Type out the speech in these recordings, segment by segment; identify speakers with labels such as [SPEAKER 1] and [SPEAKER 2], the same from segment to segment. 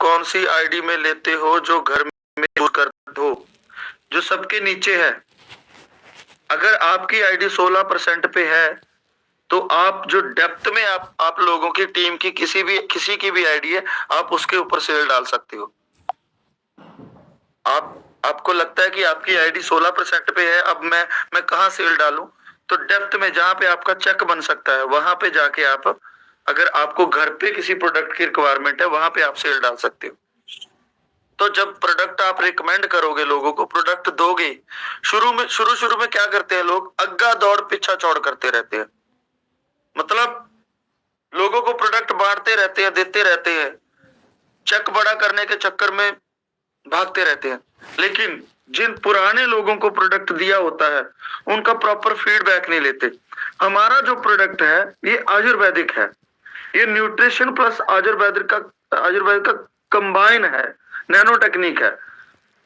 [SPEAKER 1] कौन सी आईडी में लेते हो जो घर में यूज करते हो, जो सबके नीचे है। अगर आपकी आईडी 16% पे है तो आप जो डेप्थ में आप लोगों की टीम की किसी की भी आईडी है, आप उसके ऊपर सेल डाल सकते हो। आपको लगता है कि आपकी आईडी 16% पे है, अब मैं कहाँ सेल डालूं? तो डेप्थ में जहां पे आपका चेक बन सकता है वहां पे जाके आप, अगर आपको घर पे किसी प्रोडक्ट की रिक्वायरमेंट है, वहां पे आप सेल डाल सकते हो। तो जब प्रोडक्ट आप रिकमेंड करोगे, लोगों को प्रोडक्ट दोगे, शुरू में क्या करते हैं लोग? अग्गा दौड़ पीछा चौड़ करते रहते हैं। मतलब लोगों को प्रोडक्ट बांटते रहते हैं, देते रहते हैं, चेक बड़ा करने के चक्कर में भागते रहते हैं। लेकिन जिन पुराने लोगों को प्रोडक्ट दिया होता है उनका प्रॉपर फीडबैक नहीं लेते। हमारा जो प्रोडक्ट है ये आयुर्वेदिक है, ये न्यूट्रिशन प्लस आयुर्वेदिक का कंबाइन है, नैनो टेक्निक है।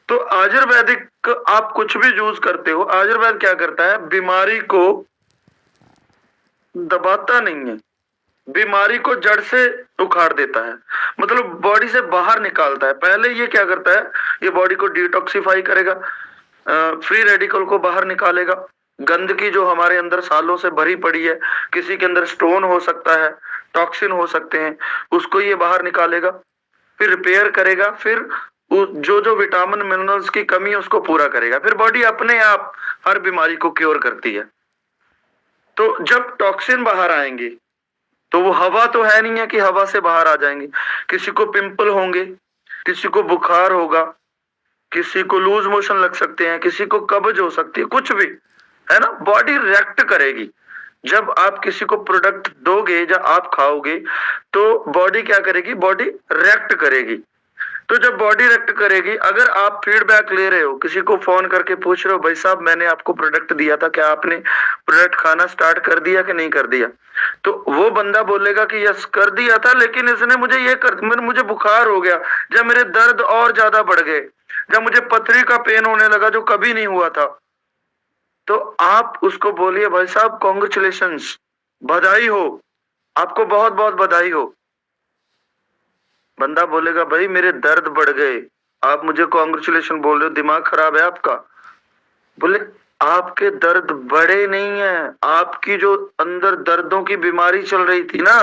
[SPEAKER 1] तो आयुर्वेदिक आप कुछ भी यूज करते हो, आयुर्वेद क्या करता है? बीमारी को दबाता नहीं है, बीमारी को जड़ से उखाड़ देता है, मतलब बॉडी से बाहर निकालता है। पहले ये क्या करता है? ये बॉडी को डिटॉक्सिफाई करेगा, फ्री रेडिकल को बाहर निकालेगा, गंदगी जो हमारे अंदर सालों से भरी पड़ी है, किसी के अंदर स्टोन हो सकता है, टॉक्सिन हो सकते हैं, उसको ये बाहर निकालेगा, फिर रिपेयर करेगा, फिर जो जो विटामिन मिनरल्स की कमी है उसको पूरा करेगा, फिर बॉडी अपने आप हर बीमारी को क्योर करती है। तो जब टॉक्सिन बाहर आएंगे तो वो हवा तो है नहीं है कि हवा से बाहर आ जाएंगे। किसी को पिंपल होंगे, किसी को बुखार होगा, किसी को लूज मोशन लग सकते हैं, किसी को कब्ज हो सकती है, कुछ भी है ना, बॉडी रिएक्ट करेगी। जब आप किसी को प्रोडक्ट दोगे या आप खाओगे तो बॉडी क्या करेगी? बॉडी रिएक्ट करेगी। तो जब बॉडी रिएक्ट करेगी, अगर आप फीडबैक ले रहे हो, किसी को फोन करके पूछ रहे हो, भाई साहब मैंने आपको प्रोडक्ट दिया था, क्या आपने प्रोडक्ट खाना स्टार्ट कर दिया कि नहीं कर दिया? तो वो बंदा बोलेगा कि यस कर दिया था, लेकिन इसने मुझे मुझे बुखार हो गया, जब मेरे दर्द और ज्यादा बढ़ गए, जब मुझे पथरी का पेन होने लगा जो कभी नहीं हुआ था। तो आप उसको बोलिए, भाई साहब कॉन्ग्रेचुलेशंस, बधाई हो, आपको बहुत बहुत बधाई हो। बंदा बोलेगा, भाई मेरे दर्द बढ़ गए, आप मुझे कॉन्ग्रेचुलेशन बोल रहे हो, दिमाग खराब है आपका? बोले आपके दर्द बढ़े नहीं है, आपकी जो अंदर दर्दों की बीमारी चल रही थी ना,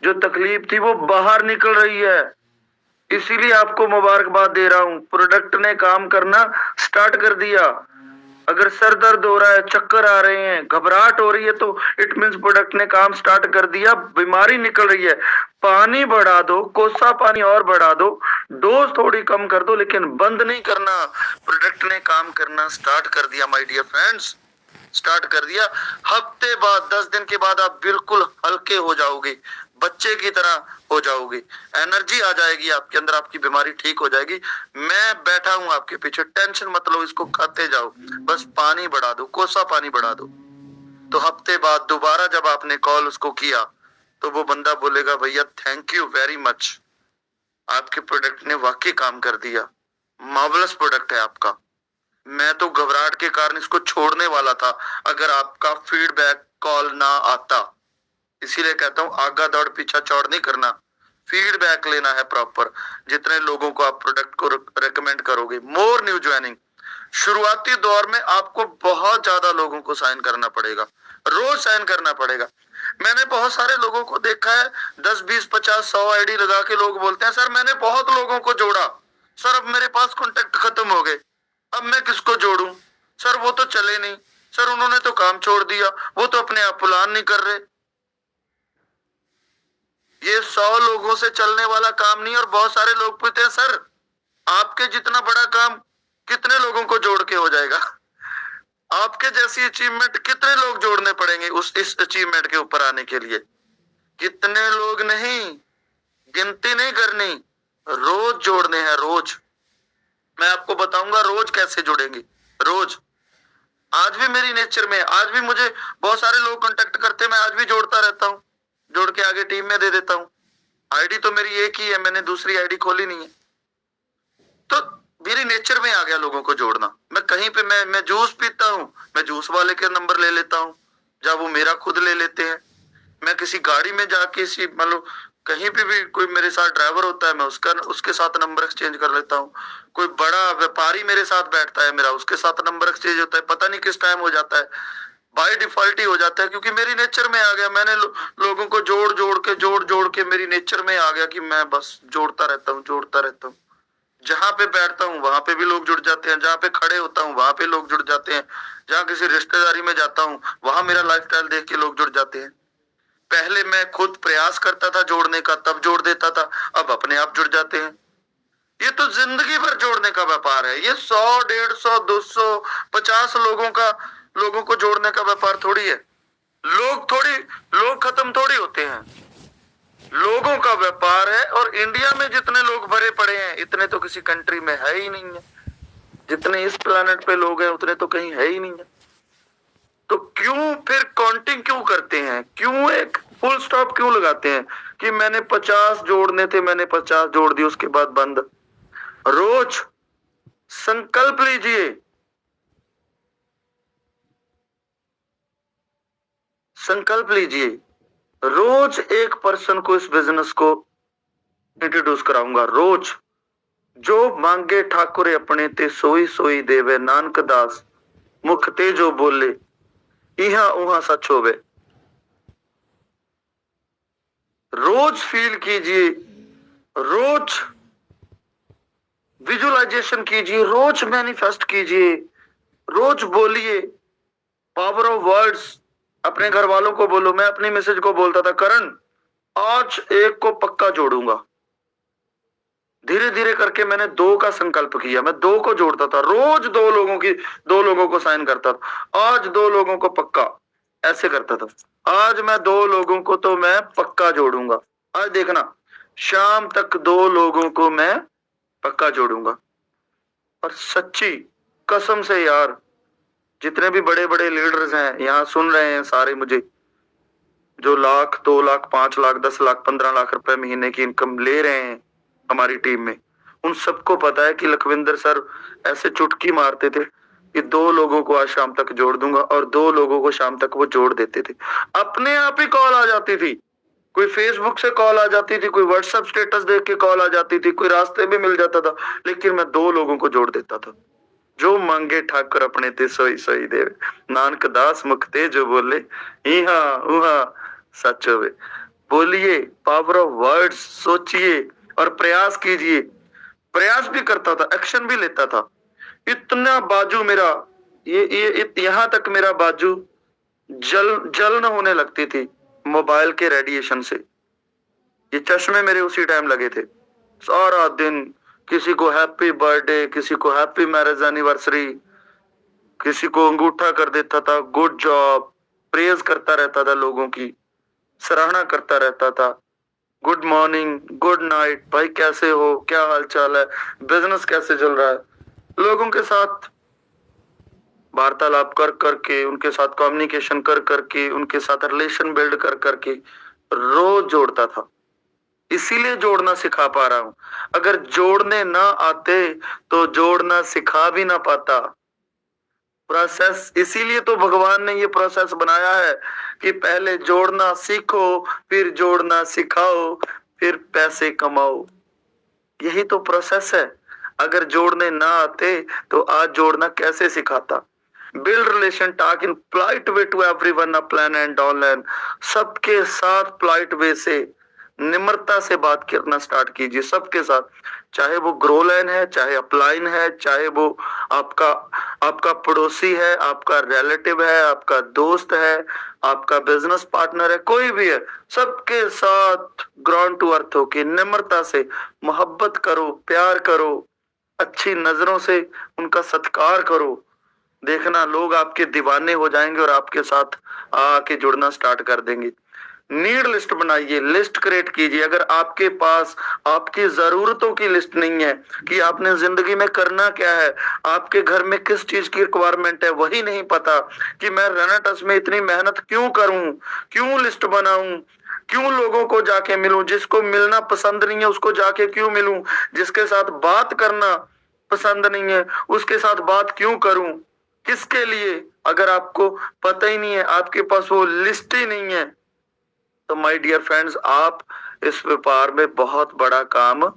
[SPEAKER 1] जो तकलीफ थी, वो बाहर निकल रही है। इसीलिए आपको मुबारकबाद दे रहा हूं, प्रोडक्ट ने काम करना स्टार्ट कर दिया। अगर सर दर्द हो रहा है, चक्कर आ रहे हैं, घबराहट हो रही है, तो इट मींस प्रोडक्ट ने काम स्टार्ट कर दिया, बीमारी निकल रही है। पानी बढ़ा दो, कोसा पानी और बढ़ा दो, डोज थोड़ी कम कर दो, लेकिन बंद नहीं करना। प्रोडक्ट ने काम करना स्टार्ट कर दिया माय डियर फ्रेंड्स, स्टार्ट कर दिया। हफ्ते बाद, 10 दिन के बाद आप बिल्कुल हल्के हो जाओगे, बच्चे की तरह हो जाओगे, एनर्जी आ जाएगी आपके अंदर, आपकी बीमारी ठीक हो जाएगी। मैं बैठा हूं आपके पीछे, टेंशन मत लो, इसको खाते जाओ, बस पानी बढ़ा दो, कोसा पानी बढ़ा दो। तो हफ्ते बाद दोबारा जब आपने कॉल उसको किया तो वो बंदा बोलेगा, भैया थैंक यू वेरी मच, आपके प्रोडक्ट ने वाकई काम कर दिया, मार्वलस प्रोडक्ट है आपका। मैं तो घबराहट के कारण इसको छोड़ने वाला था अगर आपका फीडबैक कॉल ना आता। इसीलिए कहता हूं आगा दौड़ पीछा चौड़ नहीं करना, फीडबैक लेना है प्रॉपर। जितने लोगों को आप प्रोडक्ट को रेकमेंड करोगे, मोर न्यू ज्वाइनिंग। शुरुआती दौर में आपको बहुत ज्यादा लोगों को साइन करना पड़ेगा, रोज साइन करना पड़ेगा। मैंने बहुत सारे लोगों को देखा है, 10 20 50 100 आईडी लगा के लोग बोलते हैं, सर मैंने बहुत लोगों को जोड़ा, सर अब मेरे पास कॉन्टेक्ट खत्म हो गए, अब मैं किसको जोड़ूं? सर वो तो चले नहीं, सर उन्होंने तो काम छोड़ दिया, वो तो अपने आप प्लान नहीं कर रहे। ये 100 लोगों से चलने वाला काम नहीं। और बहुत सारे लोग पूछते हैं, सर आपके जितना बड़ा काम कितने लोगों को जोड़ के हो जाएगा? आपके जैसी अचीवमेंट कितने लोग जोड़ने पड़ेंगे इस अचीवमेंट के ऊपर आने के लिए? कितने लोग नहीं, गिनती नहीं करनी, रोज जोड़ने हैं, रोज। मैं आपको बताऊंगा रोज कैसे जुड़ेंगे, रोज। आज भी मेरी नेचर में, आज भी मुझे बहुत सारे लोग कांटेक्ट करते हैं, मैं आज भी जोड़ता रहता हूँ, जोड़ के आगे टीम में दे देता हूँ। आईडी तो मेरी एक ही है, मैंने दूसरी आईडी खोली नहीं है। तो मेरी नेचर में आ गया लोगों को जोड़ना। मैं कहीं पे मैं जूस पीता हूँ, मैं जूस वाले के नंबर ले लेता हूँ, जब वो मेरा खुद ले लेते हैं। मैं किसी गाड़ी में जाके मान लो कहीं पे भी कोई मेरे साथ ड्राइवर होता है, मैं उसके साथ नंबर एक्सचेंज कर लेता हूँ। कोई बड़ा व्यापारी मेरे साथ बैठता है मेरा, उसके साथ नंबर एक्सचेंज होता है। पता नहीं किस टाइम हो जाता है, बाय डिफॉल्ट ही हो जाता है, क्योंकि मेरी नेचर में आ गया। मैंने लोगों को जोड़ जोड़ के मेरी नेचर में आ गया कि मैं बस जोड़ता रहता हूँ। जहां पे बैठता हूँ वहां पे भी लोग जुड़ जाते हैं, जहां पे खड़े होता हूँ वहां पे लोग जुड़ जाते हैं, जहां किसी रिश्तेदारी में जाता हूँ वहां मेरा लाइफस्टाइल देख के लोग जुड़ जाते हैं। पहले मैं खुद प्रयास करता था जोड़ने का, तब जोड़ देता था, अब अपने आप जुड़ जाते हैं। ये तो जिंदगी भर जोड़ने का व्यापार है। ये 100, 150, 200, 50 लोगों को जोड़ने का व्यापार थोड़ी है। लोग खत्म थोड़ी होते हैं, लोगों का व्यापार है। और इंडिया में जितने लोग भरे पड़े हैं इतने तो किसी कंट्री में है ही नहीं है। जितने इस प्लेनेट पे लोग हैं उतने तो कहीं है ही नहीं है। तो क्यों फिर काउंटिंग क्यों करते हैं? क्यों एक फुल स्टॉप क्यों लगाते हैं कि मैंने 50 जोड़ने थे, मैंने 50 जोड़ दिए, उसके बाद बंद? रोज संकल्प लीजिए, संकल्प लीजिए, रोज एक पर्सन को इस बिजनेस को इंट्रोड्यूस कराऊंगा। रोज जो मांगे ठाकुर अपने ते सोई सोई देवे, नानक दास मुख ते जो बोले इहा उहा सच होवे। रोज फील कीजिए, रोज विजुअलाइजेशन कीजिए, रोज मैनिफेस्ट कीजिए, रोज बोलिए। Power of words. अपने घर वालों को बोलो। मैं अपनी मैसेज को बोलता था, करण आज एक को पक्का जोड़ूंगा। धीरे धीरे करके मैंने 2 का संकल्प किया, मैं 2 को जोड़ता था, रोज 2 लोगों को साइन करता था। आज 2 लोगों को पक्का, ऐसे करता था। आज मैं 2 लोगों को तो मैं पक्का जोड़ूंगा। आज देखना, शाम तक 2 लोगों को मैं पक्का जोड़ूंगा। और सच्ची कसम से यार, जितने भी बड़े बड़े लीडर्स हैं यहाँ सुन रहे हैं सारे मुझे, जो 1 लाख, 2 लाख, 5 लाख, 10 लाख, 15 लाख रुपए महीने की इनकम ले रहे हैं हमारी टीम में, उन सबको पता है कि लखविंदर सर ऐसे चुटकी मारते थे कि 2 लोगों को आज शाम तक जोड़ दूंगा, और 2 लोगों को शाम तक वो जोड़ देते थे। अपने आप ही कॉल आ जाती थी, कोई फेसबुक से कॉल आ जाती थी, कोई व्हाट्सएप स्टेटस देख के कॉल आ जाती थी, कोई रास्ते में मिल जाता था, लेकिन मैं 2 लोगों को जोड़ देता था। जो मांगे ठाकुर अपने ते सोई सोई देवे, नानक दास मुख ते जो बोले इहा उहा सच होवे। बोलिए, पावर ऑफ वर्ड्स, सोचिए और प्रयास कीजिए। प्रयास भी करता था, एक्शन भी लेता था। इतना बाजू मेरा, ये यहाँ तक मेरा बाजू जलन होने लगती थी मोबाइल के रेडिएशन से। ये चश्मे मेरे उसी टाइम लगे थे। सारा दिन किसी को हैप्पी बर्थडे, किसी को हैप्पी मैरिज एनिवर्सरी, किसी को अंगूठा कर देता था, गुड जॉब, प्रेज करता रहता था, लोगों की सराहना करता रहता था। गुड मॉर्निंग, गुड नाइट, भाई कैसे हो, क्या हाल चाल है, बिजनेस कैसे चल रहा है। लोगों के साथ वार्तालाप कर करके, उनके साथ कम्युनिकेशन कर करके, उनके साथ रिलेशन बिल्ड कर करके रोज जोड़ता था। इसीलिए जोड़ना सिखा पा रहा हूं। अगर जोड़ने ना आते तो जोड़ना सिखा भी ना पाता। प्रोसेस, इसीलिए तो भगवान ने ये प्रोसेस बनाया है कि पहले जोड़ना सीखो, फिर जोड़ना सिखाओ, फिर पैसे कमाओ। यही तो प्रोसेस है। अगर जोड़ने ना आते तो आज जोड़ना कैसे सिखाता? Build relation, talk in polite way to everyone on plane and online. सबके साथ पोलाइट वे से, निम्रता से बात करना स्टार्ट कीजिए सबके साथ। चाहे वो ग्रो लाइन है, चाहे अपलाइन है, चाहे वो आपका आपका पड़ोसी है, आपका रिलेटिव है, आपका दोस्त है, आपका बिजनेस पार्टनर है, कोई भी है, सबके साथ ग्राउंड टू अर्थ होके निम्रता से मोहब्बत करो, प्यार करो, अच्छी नजरों से उनका सत्कार करो। देखना लोग आपके दीवाने हो जाएंगे और आपके साथ आके जुड़ना स्टार्ट कर देंगे। नीड लिस्ट बनाइए, लिस्ट क्रिएट कीजिए। अगर आपके पास आपकी जरूरतों की लिस्ट नहीं है कि आपने जिंदगी में करना क्या है, आपके घर में किस चीज की रिक्वायरमेंट है वही नहीं पता कि मैं रेनेटस में इतनी मेहनत क्यों करूं, क्यों लिस्ट बनाऊं, क्यों लोगों को जाके मिलूं, जिसको मिलना पसंद नहीं है उसको जाके क्यों मिलूं, जिसके साथ बात करना पसंद नहीं है उसके साथ बात क्यों करूं, किसके लिए? अगर आपको पता ही नहीं है, आपके पास वो लिस्ट ही नहीं है, तो माय डियर फ्रेंड्स, आप इस व्यापार में बहुत बड़ा काम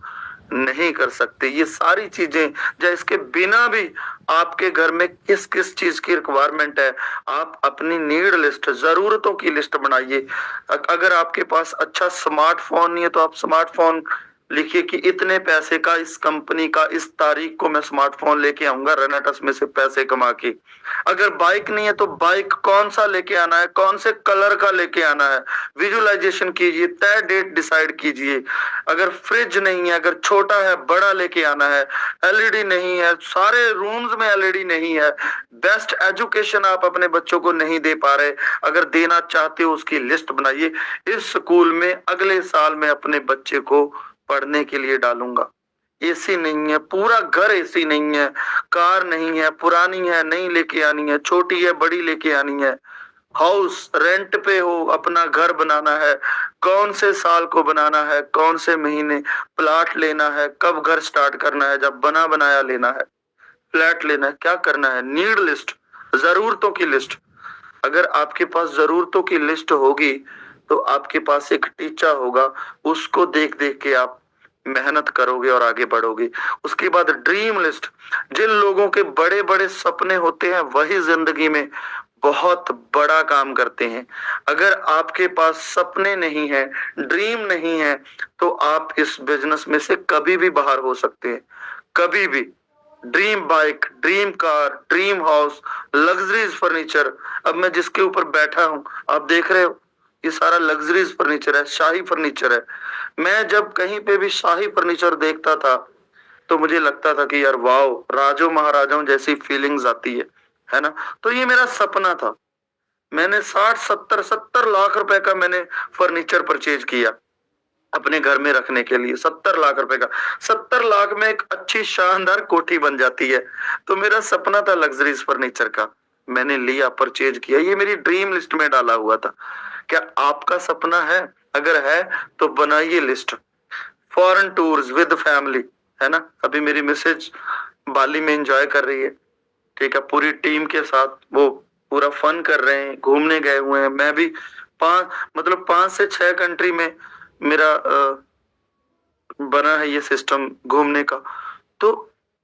[SPEAKER 1] नहीं कर सकते। ये सारी चीजें या इसके बिना भी आपके घर में किस किस चीज की रिक्वायरमेंट है, आप अपनी नीड लिस्ट, जरूरतों की लिस्ट बनाइए। अगर आपके पास अच्छा स्मार्टफोन नहीं है तो आप स्मार्टफोन लिखिए कि इतने पैसे का इस कंपनी का इस तारीख को मैं स्मार्टफोन लेके आऊंगा रेनेटस में से पैसे कमा के। अगर बाइक नहीं है तो बाइक कौन सा लेके आना है, कौन से कलर का लेके आना है, विजुअलाइजेशन कीजिए, तय डेट डिसाइड कीजिए। अगर फ्रिज नहीं है, अगर छोटा है बड़ा लेके आना है, एलईडी नहीं है, सारे रूम्स में एलईडी नहीं है, बेस्ट एजुकेशन आप अपने बच्चों को नहीं दे पा रहे, अगर देना चाहते हो उसकी लिस्ट बनाइए। इस स्कूल में अगले साल में अपने बच्चे को पढ़ने के लिए डालूंगा। एसी नहीं है, पूरा घर एसी नहीं है, कार नहीं है, पुरानी है, नई लेके आनी है, छोटी है, बड़ी लेके आनी है, हाउस रेंट पे हो, अपना घर बनाना है, कौन से साल को बनाना है, कौन से महीने, प्लाट लेना है, कब घर स्टार्ट करना है, जब बना बनाया लेना है, फ्लैट लेना है, क्या करना है, नीड लिस्ट, जरूरतों की लिस्ट। अगर आपके पास जरूरतों की लिस्ट होगी तो आपके पास एक टीचा होगा, उसको देख देख के आप मेहनत करोगे और आगे बढ़ोगे। उसके बाद ड्रीम लिस्ट, जिन लोगों के बड़े बड़े सपने होते हैं वही जिंदगी में बहुत बड़ा काम करते हैं। अगर आपके पास सपने नहीं है, ड्रीम नहीं है, तो आप इस बिजनेस में से कभी भी बाहर हो सकते हैं, कभी भी। Dream bike, dream car, dream house, luxuries furniture, अब मैं जिसके ऊपर बैठा हूं आप देख रहे हो, ये सारा लग्जरीज फर्नीचर है, शाही फर्नीचर है। मैं जब कहीं पे भी शाही फर्नीचर देखता था तो मुझे लगता था कि यार वाओ, राजो महाराजाओं जैसी फीलिंग्स आती है ना। तो ये मेरा सपना था। मैंने 60 70 70 लाख रुपए का मैंने फर्नीचर परचेज किया अपने घर में रखने के लिए, 70 लाख रुपए का। 70 लाख में एक अच्छी शानदार कोठी बन जाती है। तो मेरा सपना था लग्जरीज फर्नीचर का, मैंने लिया, परचेज किया, ये मेरी ड्रीम लिस्ट में डाला हुआ था। क्या आपका सपना है? अगर है तो बनाइए list. Foreign tours with family, है ना। अभी मेरी मिसेज बाली में एंजॉय कर रही है, ठीक है, पूरी टीम के साथ वो पूरा फन कर रहे हैं, घूमने गए हुए हैं। मैं भी मतलब 5 से 6 कंट्री में मेरा बना है ये सिस्टम घूमने का। तो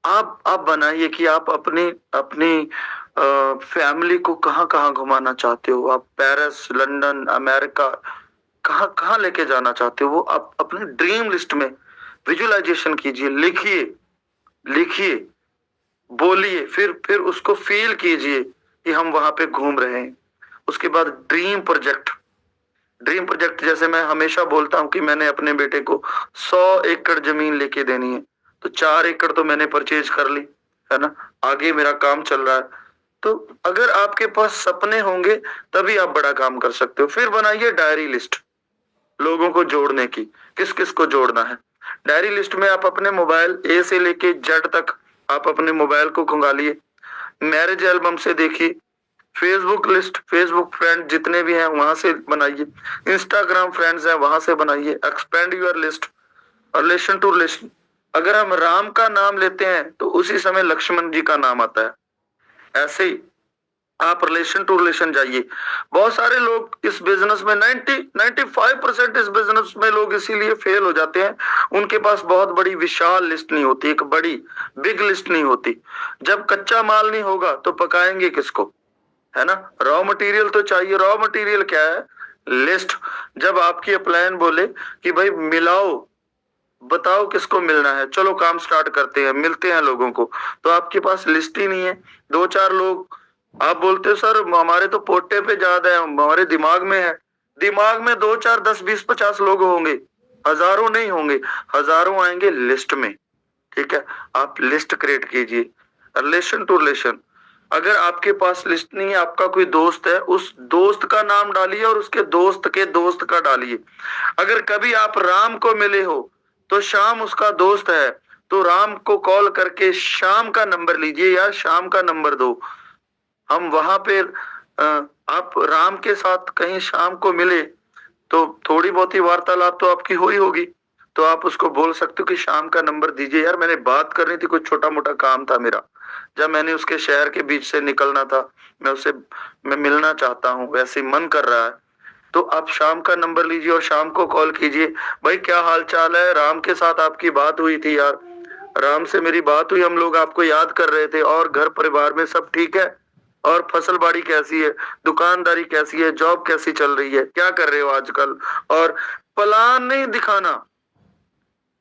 [SPEAKER 1] आप बनाइए कि आप अपनी अपनी फैमिली को कहाँ कहाँ घुमाना चाहते हो। आप पेरिस, लंदन, अमेरिका, कहाँ कहाँ लेके जाना चाहते हो, वो आप अपनी ड्रीम लिस्ट में विजुअलाइजेशन कीजिए, लिखिए, लिखिए, बोलिए, फिर उसको फील कीजिए कि हम वहां पे घूम रहे हैं। उसके बाद ड्रीम प्रोजेक्ट, ड्रीम प्रोजेक्ट जैसे मैं हमेशा बोलता हूँ कि मैंने अपने बेटे को 100 एकड़ जमीन लेके देनी है, तो 4 एकड़ तो मैंने परचेज कर ली, है ना, आगे मेरा काम चल रहा है। तो अगर आपके पास सपने होंगे तभी आप बड़ा काम कर सकते हो। फिर बनाइए डायरी लिस्ट लोगों को जोड़ने की, किस किस को जोड़ना है। डायरी लिस्ट में आप अपने मोबाइल ए से लेके जेड तक आप अपने मोबाइल को खंगालिए, मैरिज एल्बम से देखिए, फेसबुक लिस्ट, फेसबुक फ्रेंड जितने भी हैं वहां से बनाइए, इंस्टाग्राम फ्रेंड्स हैं वहां से बनाइए, expand your list, relation to relation. अगर हम राम का नाम लेते हैं तो उसी समय लक्ष्मण जी का नाम आता है। ऐसे ही आप रिलेशन टू रिलेशन जाइए। बहुत सारे लोग इस बिजनेस में 90-95% इस बिजनेस में लोग इसीलिए फेल हो जाते हैं, उनके पास बहुत बड़ी विशाल लिस्ट नहीं होती, एक बड़ी बिग लिस्ट नहीं होती। जब कच्चा माल नहीं होगा तो पकाएंगे किसको, है ना। रॉ मटेरियल तो चाहिए। रॉ मटेरियल क्या है? लिस्ट। जब आपकी अपलायन बोले कि भाई मिलाओ, बताओ किसको मिलना है, चलो काम स्टार्ट करते हैं, मिलते हैं लोगों को, तो आपके पास लिस्ट ही नहीं है। 2-4 लोग, आप बोलते हो सर हमारे तो पोटे पे ज्यादा है, हमारे दिमाग में है। दिमाग में 2-4-10-20-50 लोग होंगे, हजारों नहीं होंगे, हजारों आएंगे लिस्ट में, ठीक है। आप लिस्ट क्रिएट कीजिए, रिलेशन टू रिलेशन। अगर आपके पास लिस्ट नहीं है, आपका कोई दोस्त है, उस दोस्त का नाम डालिए और उसके दोस्त के दोस्त का डालिए। अगर कभी आप राम को मिले हो तो श्याम उसका दोस्त है, तो राम को कॉल करके श्याम का नंबर लीजिए या श्याम का नंबर दो। हम वहां पे आप राम के साथ कहीं श्याम को मिले तो थोड़ी बहुत ही वार्तालाप तो आपकी हुई होगी, तो आप उसको बोल सकते हो कि शाम का नंबर दीजिए यार, मैंने बात करनी थी, कुछ छोटा मोटा काम था मेरा, जब मैंने उसके शहर के बीच से निकलना था, मैं मिलना चाहता हूँ, वैसे मन कर रहा है। तो आप शाम का नंबर लीजिए और शाम को कॉल कीजिए, भाई क्या हाल चाल है, राम के साथ आपकी बात हुई थी यार, राम से मेरी बात हुई, हम लोग आपको याद कर रहे थे, और घर परिवार में सब ठीक है, और फसल बाड़ी कैसी है, दुकानदारी कैसी है, जॉब कैसी चल रही है, क्या कर रहे हो आजकल। और प्लान नहीं दिखाना,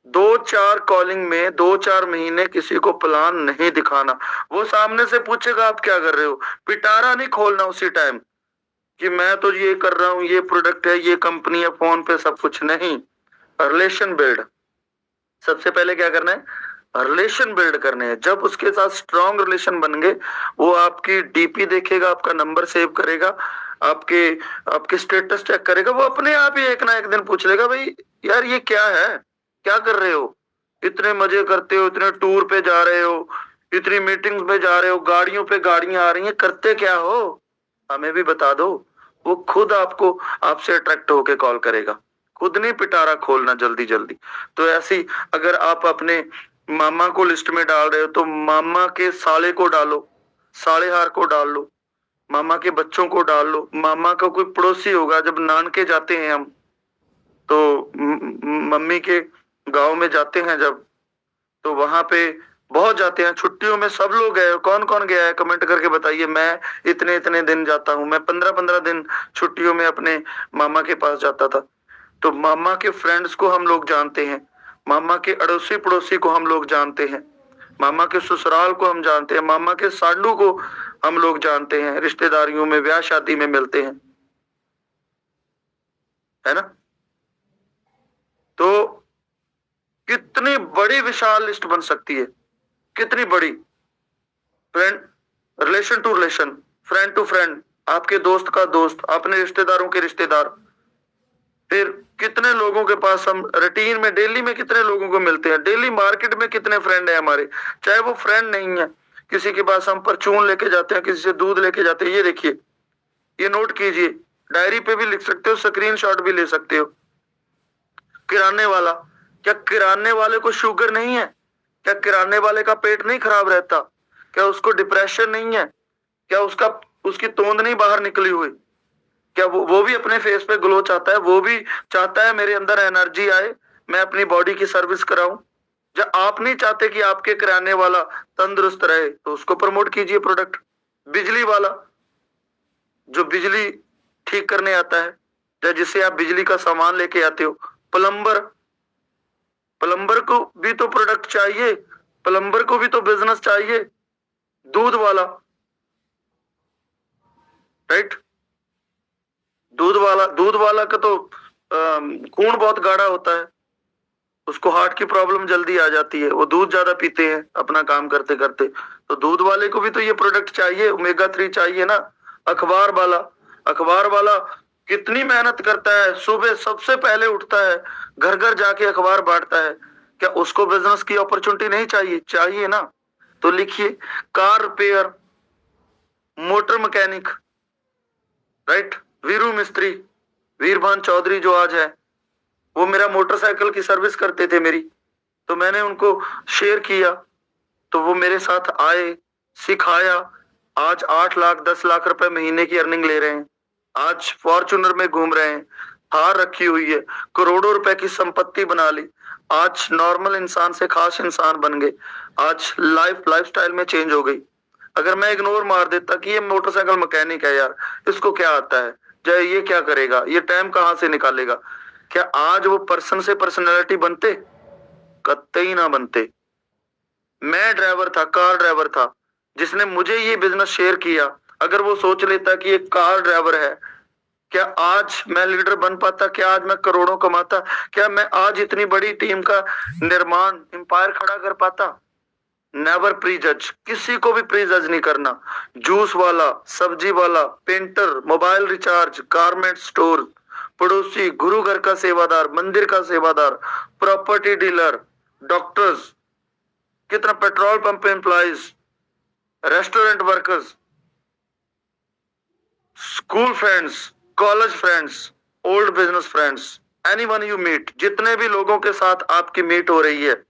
[SPEAKER 1] 2-4 कॉलिंग में 2-4 महीने किसी को प्लान नहीं दिखाना। वो सामने से पूछेगा आप क्या कर रहे हो, पिटारा नहीं खोलना उसी टाइम कि मैं तो ये कर रहा हूं, ये प्रोडक्ट है, ये कंपनी है, फोन पे सब कुछ नहीं। रिलेशन बिल्ड, सबसे पहले क्या करना है, रिलेशन बिल्ड करने हैं। जब उसके साथ स्ट्रॉन्ग रिलेशन बन गए, वो आपकी डीपी देखेगा, आपका नंबर सेव करेगा, आपके आपके स्टेटस चेक करेगा, वो अपने आप ही एक ना एक दिन पूछ लेगा, भाई यार ये क्या है, क्या कर रहे हो, इतने मजे करते हो, इतने टूर पे जा रहे हो, इतनी मीटिंग्स में जा रहे हो, गाड़ियों पे गाड़ियां आ रही हैं, करते क्या हो, हमें भी बता दो। वो खुद आपको, आपसे अट्रैक्ट होके कॉल करेगा, खुद नहीं पिटारा खोलना जल्दी जल्दी। तो ऐसी, अगर आप अपने मामा को लिस्ट में डाल रहे हो तो मामा के साले को डालो, साले हार को डाल लो, मामा के बच्चों को डाल लो, मामा का कोई पड़ोसी होगा, जब नानके जाते हैं हम तो मम्मी के गांव में जाते हैं जब, तो वहां पे बहुत जाते हैं, छुट्टियों में सब लोग गए, कौन कौन गया है कमेंट करके बताइए। मैं इतने इतने दिन जाता हूँ, मैं 15-15 दिन छुट्टियों में अपने मामा के पास जाता था। तो मामा के फ्रेंड्स को हम लोग जानते हैं, मामा के अड़ोसी पड़ोसी को हम लोग जानते हैं, मामा के ससुराल को हम जानते हैं, मामा के सांडू को हम लोग जानते हैं, रिश्तेदारियों में ब्याह शादी में मिलते हैं, है ना। तो कितनी बड़ी विशाल लिस्ट बन सकती है, कितनी बड़ी, friend, relation to relation, friend to friend, आपके दोस्त का दोस्त, अपने रिश्तेदारों के रिश्तेदार, फिर कितने लोगों के पास हम रूटीन में डेली में कितने लोगों को मिलते हैं, डेली मार्केट में कितने फ्रेंड है हमारे, चाहे वो फ्रेंड नहीं है, किसी के पास हम परचून लेके जाते हैं, किसी से दूध लेके जाते हैं, ये देखिए, ये नोट कीजिए, डायरी पे भी लिख सकते हो, स्क्रीनशॉट भी ले सकते हो। किराने वाला, क्या किराने वाले को शुगर नहीं है, क्या किराने वाले का पेट नहीं खराब रहता, क्या उसको डिप्रेशन नहीं है, क्या उसकी तोंद नहीं बाहर निकली हुई, क्या वो भी अपने फेस पे ग्लो चाहता है, वो भी चाहता है मेरे अंदर एनर्जी आए, मैं अपनी बॉडी की सर्विस कराऊं। जब आप नहीं चाहते कि आपके किराने वाला तंदुरुस्त रहे तो उसको प्रमोट कीजिए प्रोडक्ट। बिजली वाला, जो बिजली ठीक करने आता है, या जिससे आप बिजली का सामान लेके आते हो, प्लम्बर, प्लम्बर को भी तो प्रोडक्ट चाहिए, प्लम्बर को भी तो बिजनेस चाहिए। दूध वाला, राइट, दूध वाला का तो खून बहुत गाढ़ा होता है, उसको हार्ट की प्रॉब्लम जल्दी आ जाती है, वो दूध ज्यादा पीते हैं अपना काम करते करते, तो दूध वाले को भी तो ये प्रोडक्ट चाहिए, ओमेगा 3 चाहिए ना। अखबार वाला, अखबार वाला कितनी मेहनत करता है, सुबह सबसे पहले उठता है, घर घर जाके अखबार बांटता है, क्या उसको बिजनेस की अपॉर्चुनिटी नहीं चाहिए, चाहिए ना। तो लिखिए, car repair, motor mechanic, right, Veeru मिस्त्री, वीरभान चौधरी जो आज है, वो मेरा मोटरसाइकिल की सर्विस करते थे मेरी, तो मैंने उनको शेयर किया, तो वो मेरे साथ आए, सिखाया, आज 8 लाख 10 लाख रुपए महीने की अर्निंग ले रहे हैं, आज फॉर्च्यूनर में घूम रहे हैं, थार रखी हुई है, करोड़ों रुपए की संपत्ति बना ली, आज नॉर्मल इंसान से खास इंसान बन गए, आज लाइफस्टाइल में चेंज हो गई। अगर मैं इग्नोर मार देता कि ये मोटरसाइकिल मैकेनिक है यार, इसको क्या आता है, चाहे ये क्या करेगा, ये टाइम कहां से निकालेगा, क्या आज वो पर्सन से पर्सनैलिटी बनते, कतई ना बनते। मैं ड्राइवर था, कार ड्राइवर था, जिसने मुझे ये बिजनेस शेयर किया, अगर वो सोच लेता कि एक कार ड्राइवर है, क्या आज मैं लीडर बन पाता, क्या आज मैं करोड़ों कमाता, क्या मैं आज इतनी बड़ी टीम का निर्माण एम्पायर खड़ा कर पाता। नेवर प्रीजज, किसी को भी प्रीजज नहीं करना। जूस वाला, सब्जी वाला, painter, mobile recharge, garment store, पड़ोसी, गुरु घर का सेवादार, मंदिर का सेवादार, प्रॉपर्टी डीलर, डॉक्टर्स, कितना petrol pump employees, restaurant workers, school friends, college friends, old business friends, anyone you meet, जितने भी लोगों के साथ आपकी मीट हो रही है,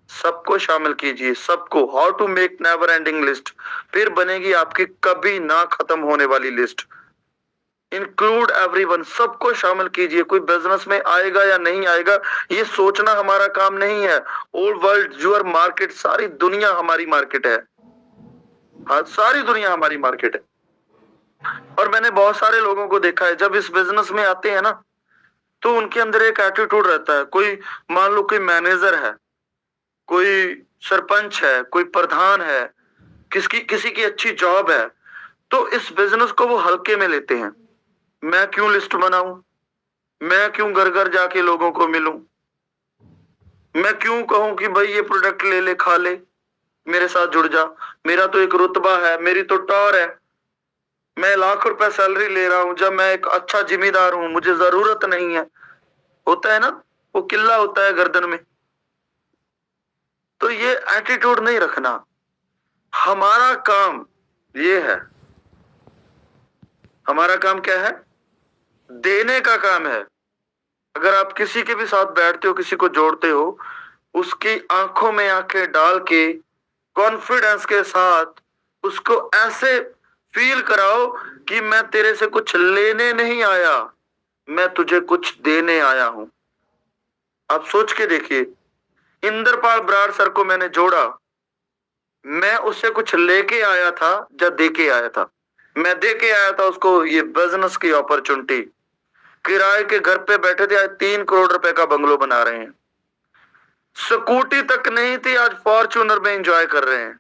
[SPEAKER 1] सबको शामिल कीजिए, सबको। How to make never ending list, फिर बनेगी आपकी कभी ना खत्म होने वाली लिस्ट। इंक्लूड एवरीवन, सबको शामिल कीजिए। कोई बिजनेस में आएगा या नहीं आएगा ये सोचना हमारा काम नहीं है। ओल्ड वर्ल्ड यूर मार्केट, सारी दुनिया हमारी मार्केट है। हाँ, सारी दुनिया हमारी मार्केट है। और मैंने बहुत सारे लोगों को देखा है जब इस बिजनेस में आते हैं ना, तो उनके अंदर एक एटीट्यूड रहता है। कोई मान लो कोई मैनेजर है, कोई सरपंच है, कोई प्रधान है, किसी की अच्छी जॉब है, तो इस बिजनेस को वो हल्के में लेते हैं। मैं क्यों लिस्ट बनाऊं, मैं क्यों घर घर जाके लोगों को मिलूं, मैं क्यों कहूं कि भाई ये प्रोडक्ट ले ले, खा ले, मेरे साथ जुड़ जा, मेरा तो एक रुतबा है, मेरी तो टॉर है, मैं लाख रुपए सैलरी ले रहा हूं जब मैं एक अच्छा जिम्मेदार हूं, मुझे जरूरत नहीं है। होता है ना, वो किल्ला होता है गर्दन में। तो ये एटीट्यूड नहीं रखना। हमारा काम ये है, हमारा काम क्या है? देने का काम है। अगर आप किसी के भी साथ बैठते हो, किसी को जोड़ते हो, उसकी आंखों में आंखें डाल के कॉन्फिडेंस के साथ उसको ऐसे फील कराओ कि मैं तेरे से कुछ लेने नहीं आया, मैं तुझे कुछ देने आया हूं। आप सोच के देखिए, इंद्रपाल बराड़ सर को मैंने जोड़ा, मैं उससे कुछ लेके आया था या दे के आया था? मैं दे के आया था उसको ये बिजनेस की अपॉर्चुनिटी। किराए के घर पे बैठे थे, आज 3 करोड़ रुपए का बंगलो बना रहे हैं। स्कूटी तक नहीं थी, आज फॉर्च्यूनर में एंजॉय कर रहे हैं।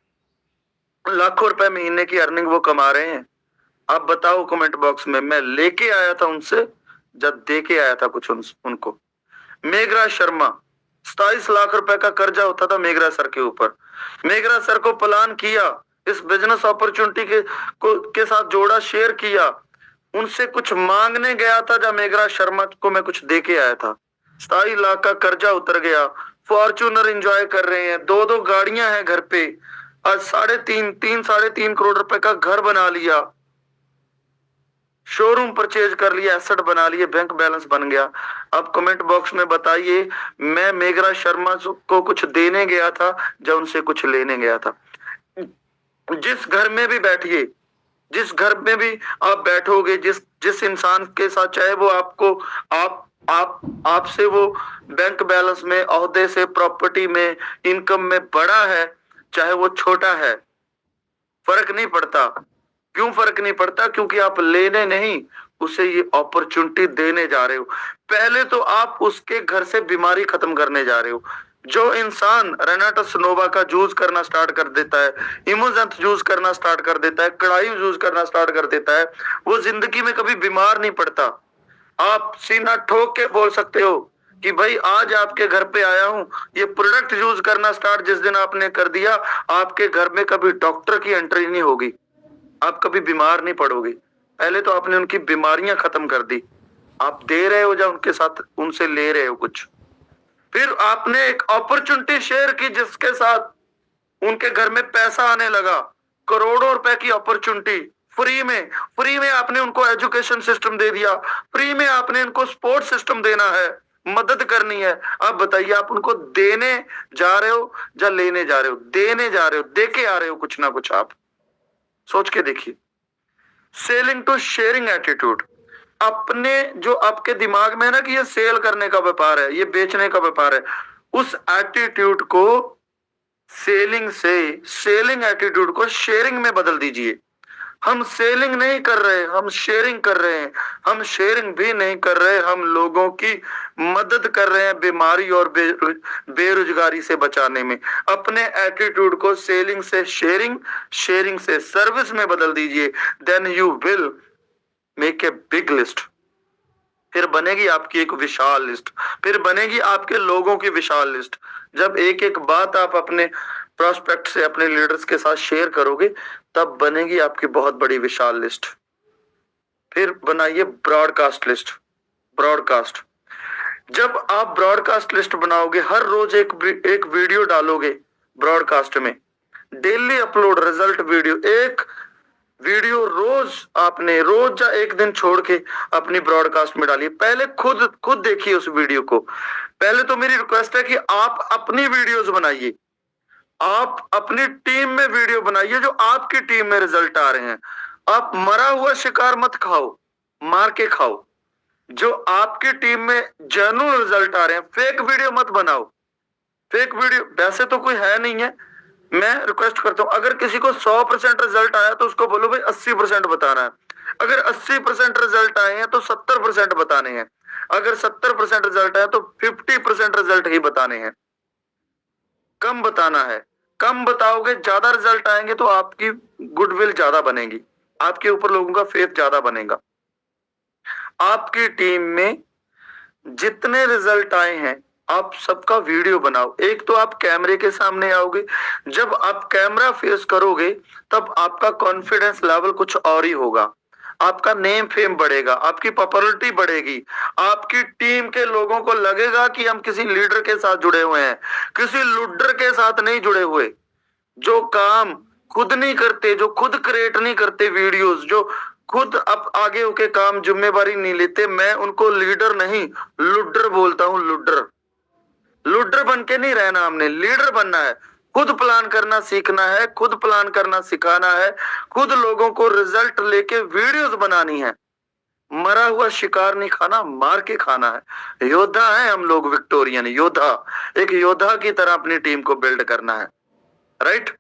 [SPEAKER 1] लाखों रुपए महीने की अर्निंग वो कमा रहे हैं। आप बताओ कमेंट बॉक्स में, मैं लेके आया था उनसे जब दे के आया था कुछ उनको। मेघराज शर्मा, 27 लाख रुपए का कर्जा होता था मेघराज सर के ऊपर। मेघराज सर को प्लान किया, इस बिजनेस अपॉर्चुनिटी के साथ जोड़ा, शेयर किया, उनसे कुछ मांगने गया था जब मेघराज शर्मा को मैं कुछ दे के आया था। 27 लाख का कर्जा उतर गया, फॉर्च्यूनर एंजॉय कर रहे हैं, 2-2 गाड़ियां हैं घर पे, आज 3.5 करोड़ रुपए का घर बना लिया, शोरूम परचेज कर लिया, एसेट बना लिए, बैंक बैलेंस बन गया। अब कमेंट बॉक्स में बताइए, मैं मेघराज शर्मा को कुछ देने गया था या उनसे कुछ लेने गया था? जिस घर में भी बैठिए, जिस घर में भी आप बैठोगे, जिस जिस इंसान के साथ, चाहे वो आपको आपसे वो बैंक बैलेंस में, ओहदे से, प्रॉपर्टी में, इनकम में बड़ा है, चाहे वो छोटा है, फर्क नहीं पड़ता। क्यों फर्क नहीं पड़ता? क्योंकि आप लेने नहीं, उसे ये अपॉर्चुनिटी देने जा रहे हो। पहले तो आप उसके घर से बीमारी खत्म करने जा रहे हो। जो इंसान रेनाटस नोवा का यूज करना स्टार्ट कर देता है, इमोजेंथ यूज करना स्टार्ट कर देता है, कड़ाई यूज करना स्टार्ट कर देता है, वो जिंदगी में कभी बीमार नहीं पड़ता। आप सीना ठोक के बोल सकते हो कि भाई आज आपके घर पे आया हूं, ये प्रोडक्ट यूज करना स्टार्ट जिस दिन आपने कर दिया, आपके घर में कभी डॉक्टर की एंट्री नहीं होगी, आप कभी बीमार नहीं पड़ोगे। पहले तो आपने उनकी बीमारियां खत्म कर दी। आप दे रहे हो या उनके साथ उनसे ले रहे हो कुछ? फिर आपने एक अपॉर्चुनिटी शेयर की जिसके साथ उनके घर में पैसा आने लगा, करोड़ों रुपए की अपॉर्चुनिटी, फ्री में आपने उनको एजुकेशन सिस्टम दे दिया, फ्री में आपने इनको स्पोर्ट्स सिस्टम देना है, मदद करनी है। अब बताइए, आप उनको देने जा रहे हो या लेने जा रहे हो? देने जा रहे हो, दे के आ रहे हो कुछ ना कुछ। आप सोच के देखिए। सेलिंग टू शेयरिंग एटीट्यूड, अपने जो आपके दिमाग में है ना कि ये सेल करने का व्यापार है, ये बेचने का व्यापार है, उस एटीट्यूड को सेलिंग एटीट्यूड को शेयरिंग में बदल दीजिए। हम सेलिंग नहीं कर रहे, हम शेयरिंग कर रहे हैं। हम शेयरिंग भी नहीं कर रहे, हम लोगों की मदद कर रहे हैं बीमारी और बेरोजगारी से बचाने में। अपने एटीट्यूड को सेलिंग से शेयरिंग, शेयरिंग से सर्विस में बदल दीजिए। Then you will make a big list. फिर बनेगी आपकी एक विशाल लिस्ट, फिर बनेगी आपके लोगों की विशाल लिस्ट। जब एक एक बात आप अपने प्रोस्पेक्ट से, अपने लीडर्स के साथ शेयर करोगे, तब बनेगी आपकी बहुत बड़ी विशाल लिस्ट। फिर बनाइए ब्रॉडकास्ट लिस्ट। ब्रॉडकास्ट, जब आप ब्रॉडकास्ट लिस्ट बनाओगे, हर रोज एक वीडियो डालोगे ब्रॉडकास्ट में, डेली अपलोड रिजल्ट वीडियो, एक वीडियो रोज, आपने रोज या एक दिन छोड़ के अपनी ब्रॉडकास्ट में डालिए। पहले खुद देखिए उस वीडियो को। पहले तो मेरी रिक्वेस्ट है कि आप अपनी वीडियोस बनाइए, आप अपनी टीम में वीडियो बनाइए जो आपकी टीम में रिजल्ट आ रहे हैं। आप मरा हुआ शिकार मत खाओ, मार के खाओ। जो आपकी टीम में जेन्युइन रिजल्ट आ रहे हैं, फेक वीडियो मत बनाओ। फेक वीडियो वैसे तो कोई है नहीं है। मैं रिक्वेस्ट करता हूं, अगर किसी को 100% रिजल्ट आया तो उसको बोलो भाई 80% बताना है। अगर 80% रिजल्ट आए हैं तो 70% बताने हैं। अगर 70% रिजल्ट आया तो 50% रिजल्ट ही बताने हैं। कम बताना है। कम बताओगे, ज्यादा रिजल्ट आएंगे तो आपकी गुडविल ज्यादा बनेगी, आपके ऊपर लोगों का फेथ ज्यादा बनेगा। आपकी टीम में जितने रिजल्ट आए हैं आप सबका वीडियो बनाओ। एक तो आप कैमरे के सामने आओगे, जब आप कैमरा फेस करोगे तब आपका कॉन्फिडेंस लेवल कुछ और ही होगा। आपका नेम फेम बढ़ेगा, आपकी पॉपुलैरिटी बढ़ेगी। आपकी टीम के लोगों को लगेगा कि हम किसी लीडर के साथ जुड़े हुए हैं, किसी लुड्डर के साथ नहीं जुड़े हुए। जो काम खुद नहीं करते, जो खुद क्रिएट नहीं करते वीडियोस, जो खुद अब आगे होके काम जिम्मेवारी नहीं लेते, मैं उनको लीडर नहीं लुड्डर बोलता हूं। लुड्डर लुड्डर बन के नहीं रहना, हमने लीडर बनना है। खुद प्लान करना सीखना है, खुद प्लान करना सिखाना है, खुद लोगों को रिजल्ट लेके वीडियोस बनानी है। मरा हुआ शिकार नहीं खाना, मार के खाना है। योद्धा है हम लोग, विक्टोरियन योद्धा। एक योद्धा की तरह अपनी टीम को बिल्ड करना है, राइट।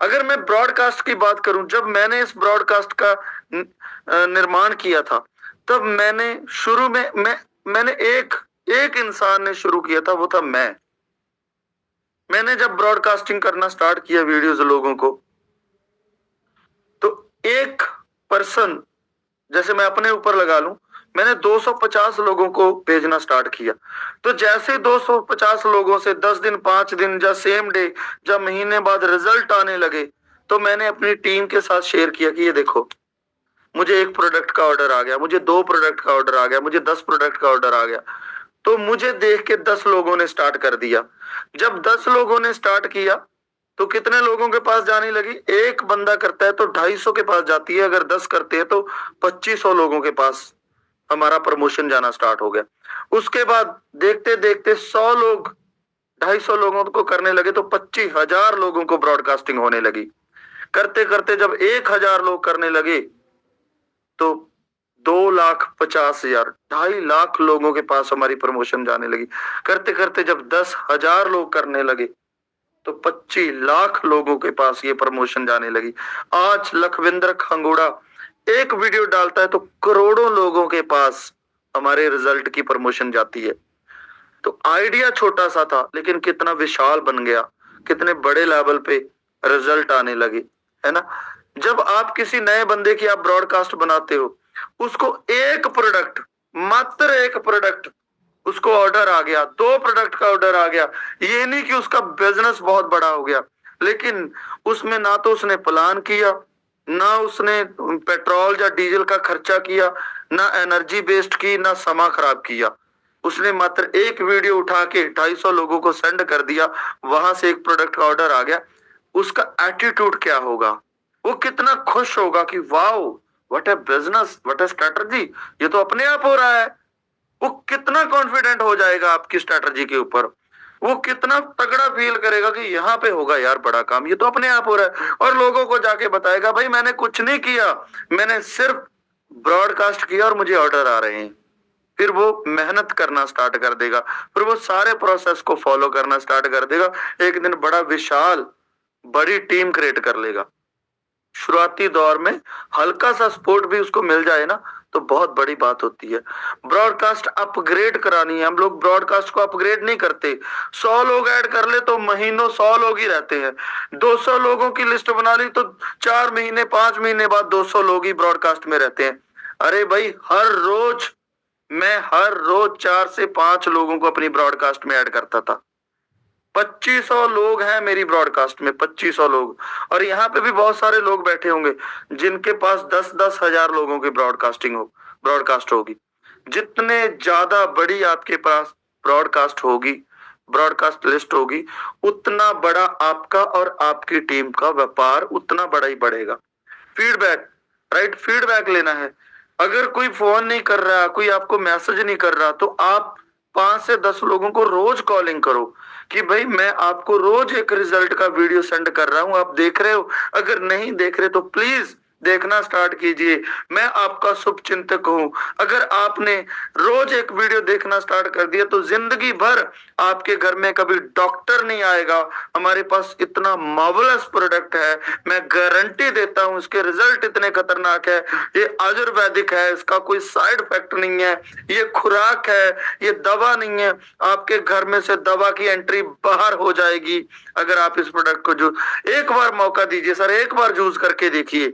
[SPEAKER 1] अगर मैं ब्रॉडकास्ट की बात करूं, जब मैंने इस ब्रॉडकास्ट का निर्माण किया था, तब मैंने शुरू में मैंने एक इंसान ने शुरू किया था, वो था मैंने जब ब्रॉडकास्टिंग करना स्टार्ट किया वीडियोस लोगों को, तो एक पर्सन, जैसे मैं अपने ऊपर लगा लूं, मैंने 250 लोगों को भेजना स्टार्ट किया। तो जैसे 250 लोगों से 10 दिन, 5 दिन या सेम डे या महीने बाद रिजल्ट आने लगे, तो मैंने अपनी टीम के साथ शेयर किया कि ये देखो, मुझे 1 प्रोडक्ट का ऑर्डर आ गया, मुझे 2 प्रोडक्ट का ऑर्डर आ गया, मुझे 10 प्रोडक्ट का ऑर्डर आ गया। तो मुझे देख के 10 लोगों ने स्टार्ट कर दिया। जब 10 लोगों ने स्टार्ट किया तो कितने लोगों के पास जाने लगी? एक बंदा करता है तो 250 के पास जाती है, अगर 10 करते हैं तो 2500 लोगों के पास हमारा प्रमोशन जाना स्टार्ट हो गया। उसके बाद देखते देखते 100 लोग 250 लोगों को करने लगे तो 25,000 लोगों को ब्रॉडकास्टिंग होने लगी। करते करते जब 1000 लोग करने लगे तो 2,50,000, 2.5 लाख लोगों के पास हमारी प्रमोशन जाने लगी। करते करते जब 10,000 लोग करने लगे तो 25 लाख लोगों के पास ये प्रमोशन जाने लगी। आज लखविंदर खंगोड़ा एक वीडियो डालता है तो करोड़ों लोगों के पास हमारे रिजल्ट की प्रमोशन जाती है। तो आइडिया छोटा सा था लेकिन कितना विशाल बन गया, कितने बड़े लेवल पे रिजल्ट आने लगे, है ना। जब आप किसी नए बंदे की आप ब्रॉडकास्ट बनाते हो, उसको एक प्रोडक्ट, मात्र एक प्रोडक्ट उसको ऑर्डर आ गया, 2 प्रोडक्ट का ऑर्डर आ गया, ये नहीं कि उसका बिजनेस बहुत बड़ा हो गया, लेकिन उसमें ना तो उसने प्लान किया, ना उसने पेट्रोल या डीजल का खर्चा किया, ना एनर्जी वेस्ट की, ना समय खराब किया। उसने मात्र एक वीडियो उठा के 250 लोगों को सेंड कर दिया, वहां से एक प्रोडक्ट का ऑर्डर आ गया। उसका एटीट्यूड क्या होगा? वो कितना खुश होगा कि wow, what A business, what A strategy, ये तो अपने आप हो रहा है। वो कितना कॉन्फिडेंट हो जाएगा आपकी स्ट्रेटजी के ऊपर, वो कितना तगड़ा फील करेगा कि यहाँ पे होगा यार बड़ा काम, ये तो अपने आप हो रहा है। और लोगों को जाके बताएगा भाई मैंने कुछ नहीं किया, मैंने सिर्फ ब्रॉडकास्ट किया और मुझे ऑर्डर आ रहे हैं। फिर वो मेहनत करना स्टार्ट कर देगा, फिर वो सारे प्रोसेस को फॉलो करना स्टार्ट कर देगा। एक दिन बड़ा विशाल बड़ी टीम क्रिएट कर लेगा। शुरुआती दौर में हल्का सा सपोर्ट भी उसको मिल जाए ना तो बहुत बड़ी बात होती है। ब्रॉडकास्ट अपग्रेड करानी है, हम लोग ब्रॉडकास्ट को अपग्रेड नहीं करते। 100 लोग ऐड कर ले तो महीनों 100 लोग ही रहते हैं। 200 लोगों की लिस्ट बना ली तो 4 महीने 5 महीने बाद 200 लोग ही ब्रॉडकास्ट में रहते हैं। अरे भाई मैं हर रोज 4 से 5 लोगों को अपनी ब्रॉडकास्ट में ऐड करता था। 2500 लोग हैं मेरी ब्रॉडकास्ट में, 2500 लोग। और यहाँ पे भी बहुत सारे लोग बैठे होंगे जिनके पास 10-10 हजार लोगों की ब्रॉडकास्ट होगी। जितने ज्यादा बड़ी आपके पास ब्रॉडकास्ट होगी, ब्रॉडकास्ट लिस्ट होगी, उतना बड़ा आपका और आपकी टीम का व्यापार उतना बड़ा ही बढ़ेगा। फीडबैक, राइट, फीडबैक लेना है। अगर कोई फोन नहीं कर रहा, कोई आपको मैसेज नहीं कर रहा, तो आप 5 से 10 लोगों को रोज कॉलिंग करो कि भाई मैं आपको रोज एक रिजल्ट का वीडियो सेंड कर रहा हूं, आप देख रहे हो? अगर नहीं देख रहे तो प्लीज देखना स्टार्ट कीजिए। मैं आपका शुभ चिंतक हूं। अगर आपने रोज एक वीडियो देखना स्टार्ट कर दिया तो जिंदगी भर आपके घर में कभी डॉक्टर नहीं आएगा। हमारे पास इतना मार्वलस प्रोडक्ट है, मैं गारंटी देता हूं, इसके रिजल्ट इतने खतरनाक है। ये आयुर्वेदिक है, इसका कोई साइड इफेक्ट नहीं है, ये खुराक है, ये दवा नहीं है। आपके घर में से दवा की एंट्री बाहर हो जाएगी अगर आप इस प्रोडक्ट को जो एक बार मौका दीजिए सर, एक बार यूज करके देखिए,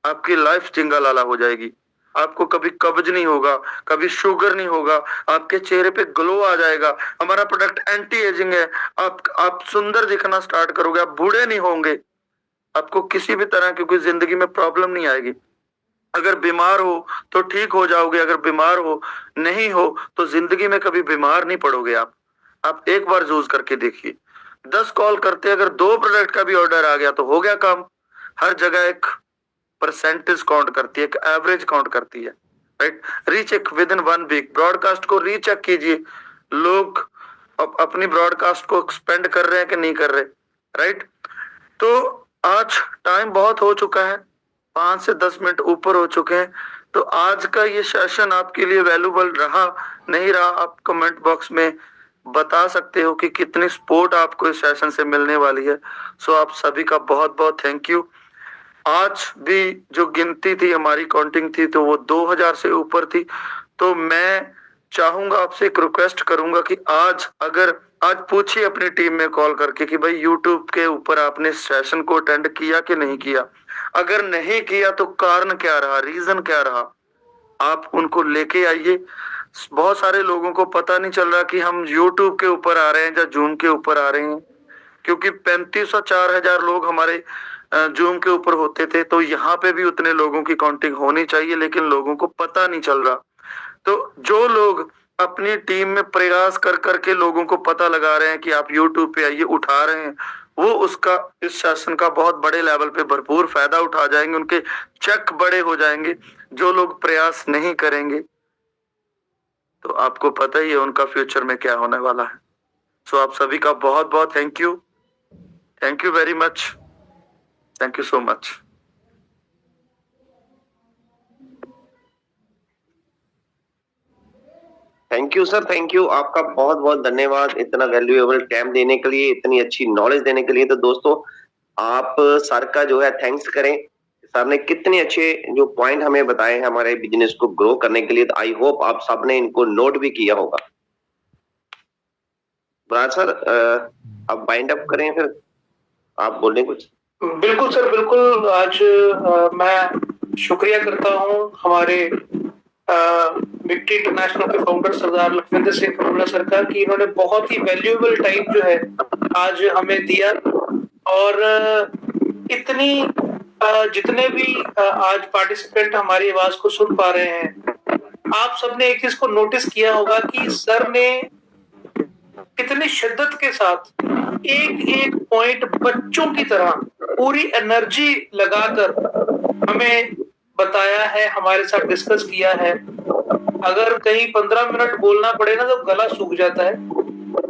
[SPEAKER 1] आपकी लाइफ चिंगालाला हो जाएगी। आपको कभी कब्ज नहीं होगा, कभी शुगर नहीं होगा, आपके चेहरे पे ग्लो आ जाएगा। हमारा प्रोडक्ट एंटी एजिंग है, आप सुंदर दिखना स्टार्ट करोगे, आप बूढ़े नहीं होंगे, आपको किसी भी तरह की कोई जिंदगी में प्रॉब्लम नहीं आएगी। अगर बीमार हो तो ठीक हो जाओगे, अगर बीमार हो नहीं हो तो जिंदगी में कभी बीमार नहीं पड़ोगे आप एक बार यूज करके देखिए। 10 कॉल करते अगर 2 प्रोडक्ट का भी ऑर्डर आ गया तो हो गया काम। हर जगह एक परसेंटेज काउंट करती है, एक एवरेज काउंट करती है, right. Recheck within 1 week, broadcast को रीचेक कीजिए, लोग अपनी ब्रॉडकास्ट को एक्सपेंड कर रहे हैं कि नहीं कर रहे, राइट। तो आज टाइम बहुत हो चुका है, 5 से 10 मिनट ऊपर हो चुके हैं। तो आज का ये सेशन आपके लिए वैल्यूबल रहा नहीं रहा, आप कमेंट बॉक्स में बता सकते हो कि कितनी सपोर्ट आपको इस सेशन से मिलने वाली है। सो आप सभी का बहुत बहुत थैंक यू। आज भी जो गिनती थी, हमारी काउंटिंग थी, तो वो 2000 से ऊपर थी। तो मैं चाहूंगा, आपसे एक रिक्वेस्ट करूंगा कि आज पूछिए अपनी टीम में कॉल करके कि भाई यूट्यूब के ऊपर आपने सेशन को अटेंड किया कि नहीं किया। अगर नहीं किया तो कारण क्या रहा, रीजन क्या रहा, आप उनको लेके आइए। बहुत सारे लोगों को पता नहीं चल रहा कि हम यूट्यूब के ऊपर आ रहे हैं या जूम के ऊपर आ रहे हैं, क्योंकि 3500 4000 लोग हमारे जूम के ऊपर होते थे, तो यहाँ पे भी उतने लोगों की काउंटिंग होनी चाहिए, लेकिन लोगों को पता नहीं चल रहा। तो जो लोग अपनी टीम में प्रयास कर करके लोगों को पता लगा रहे हैं कि आप यूट्यूब पे आइए, उठा रहे हैं, वो उसका इस सेशन का बहुत बड़े लेवल पे भरपूर फायदा उठा जाएंगे, उनके चेक बड़े हो जाएंगे। जो लोग प्रयास नहीं करेंगे तो आपको पता ही है उनका फ्यूचर में क्या होने वाला है। सो आप सभी का बहुत बहुत thank you very much, thank you so much.
[SPEAKER 2] Thank you sir, thank you, आपका बहुत बहुत धन्यवाद इतना वैल्यूएबल टाइम देने के लिए, इतनी अच्छी नॉलेज देने के लिए। तो दोस्तों आप सर का जो है थैंक्स करें, सर ने कितने अच्छे जो पॉइंट हमें बताए हैं हमारे बिजनेस को ग्रो करने के लिए। तो आई होप आप सबने इनको नोट भी किया होगा। बराज सर आप बाइंड अप करें, फिर आप बोलें कुछ।
[SPEAKER 3] बिल्कुल सर, बिल्कुल। आज मैं शुक्रिया करता हूँ हमारे विक्ट्री इंटरनेशनल के फाउंडर सरदार लखविंदर सिंह फरूला सरकार की। इन्होंने बहुत ही वैल्यूएबल टाइम जो है आज हमें दिया, और इतनी जितने भी आज पार्टिसिपेंट हमारी आवाज को सुन पा रहे हैं, आप सबने एक चीज को नोटिस किया होगा कि सर ने कितनी शिद्दत के साथ एक एक पॉइंट बच्चों की तरह पूरी एनर्जी लगाकर हमें बताया है, हमारे साथ डिस्कस किया है। अगर कहीं 15 मिनट बोलना पड़े ना तो गला सूख जाता है,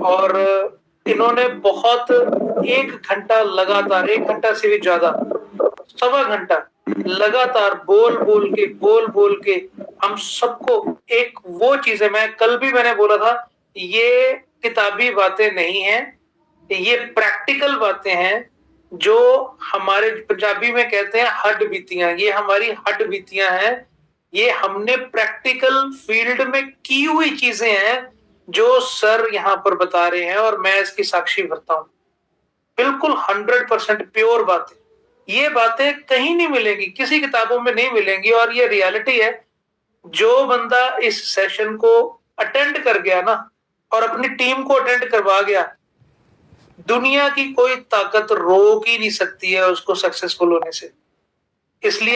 [SPEAKER 3] और इन्होंने बहुत 1 घंटा लगातार, 1 घंटा से भी ज्यादा, 1.25 घंटा लगातार बोल बोल के हम सबको एक वो चीज है, मैं कल भी मैंने बोला था, ये किताबी बातें नहीं है, ये प्रैक्टिकल बातें हैं, जो हमारे पंजाबी में कहते हैं हड्ड बीतियां। ये हमारी हड्ड बीतियां हैं, ये हमने प्रैक्टिकल फील्ड में की हुई चीजें हैं जो सर यहाँ पर बता रहे हैं, और मैं इसकी साक्षी भरता हूं। बिल्कुल 100% प्योर बातें, ये बातें कहीं नहीं मिलेंगी, किसी किताबों में नहीं मिलेंगी, और ये रियलिटी है। जो बंदा इस सेशन को अटेंड कर गया ना, और अपनी टीम को अटेंड करवा गया, दुनिया की कोई ताकत रोक ही नहीं सकती है उसको सक्सेसफुल होने से। इसलिए